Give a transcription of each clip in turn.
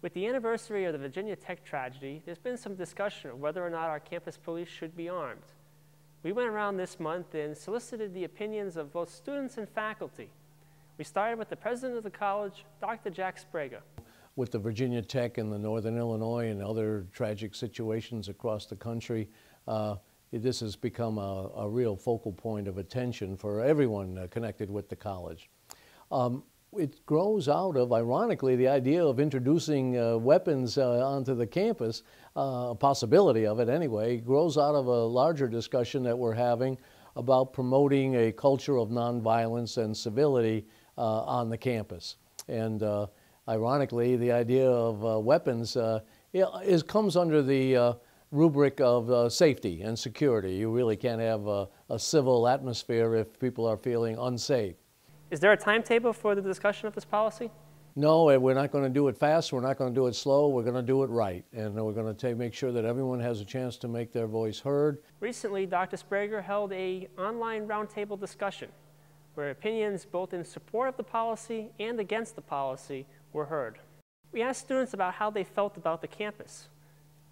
With the anniversary of the Virginia Tech tragedy, there's been some discussion of whether or not our campus police should be armed. We went around this month and solicited the opinions of both students and faculty. We started with the president of the college, Dr. Jack Sprague. With the Virginia Tech and the Northern Illinois and other tragic situations across the country, this has become a real focal point of attention for everyone connected with the college. It grows out of, ironically, the idea of introducing weapons onto the campus, a possibility of it anyway, grows out of a larger discussion that we're having about promoting a culture of nonviolence and civility on the campus. And ironically, the idea of weapons comes under the rubric of safety and security. You really can't have a civil atmosphere if people are feeling unsafe. Is there a timetable for the discussion of this policy? No, we're not going to do it fast. We're not going to do it slow. We're going to do it right. And we're going to make sure that everyone has a chance to make their voice heard. Recently, Dr. Sprague held an online roundtable discussion where opinions both in support of the policy and against the policy were heard. We asked students about how they felt about the campus.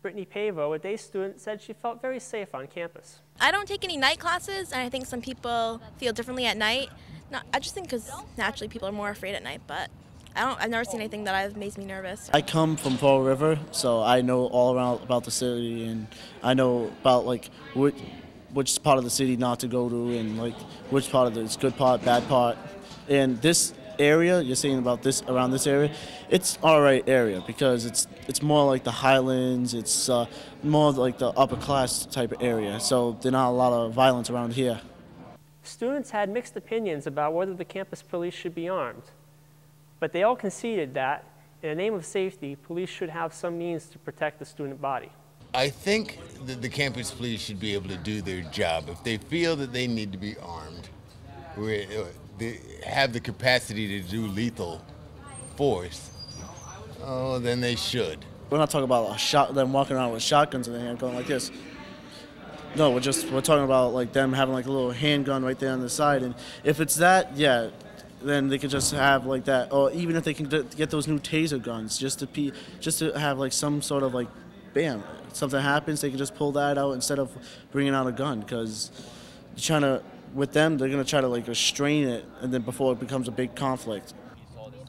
Brittany Pavo, a day student, said she felt very safe on campus. I don't take any night classes, and I think some people feel differently at night. No, I just think because naturally people are more afraid at night, but I've never seen anything that makes me nervous. I come from Fall River, so I know all around about the city, and I know about like which part of the city not to go to, and like which part of it's good part, bad part. And this area, you're saying about this around this area, it's all right area because it's more like the Highlands. It's more like the upper class type of area, so there's not a lot of violence around here. Students had mixed opinions about whether the campus police should be armed, but they all conceded that, in the name of safety, police should have some means to protect the student body. I think that the campus police should be able to do their job. If they feel that they need to be armed, they have the capacity to do lethal force, oh, then they should. We're not talking about them walking around with shotguns in their hand going like this. No, we're talking about like them having like a little handgun right there on the side, and if it's that, yeah, then they could just have like that, or even if they can get those new taser guns, just to have like some sort of like, bam, something happens, they can just pull that out instead of bringing out a gun, because with them, they're gonna try to like restrain it, and then before it becomes a big conflict.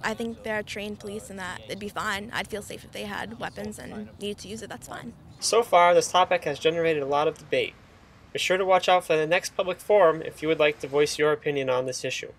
I think they're trained police and that it'd be fine. I'd feel safe if they had weapons and needed to use it, that's fine. So far, this topic has generated a lot of debate. Be sure to watch out for the next public forum if you would like to voice your opinion on this issue.